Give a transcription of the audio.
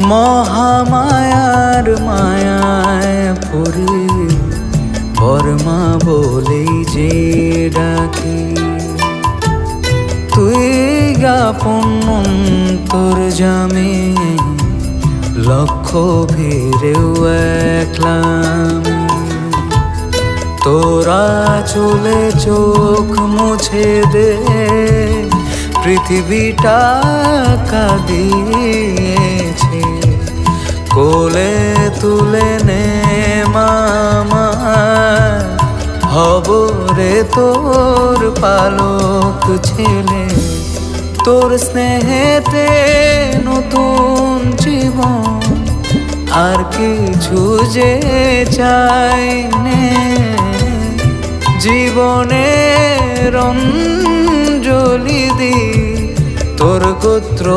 মহামায়ার মায়ায় পড়ে বর্মা বলেই যে ডাকে, তুই আপন অন্তর জামে লক্ষ ভিড়েও একলামে। তোরা চলে চোখ মুছে দে, পৃথিবীটা কাঁদিয়েছে, কোলে তুলে নে মামা, হব রে তোর পালক ছেলে। তোর স্নেহেতে নতুন জীবন, আর কিছু যে চাই নে, জীবনের অঞ্জলি দি তোর গোত্র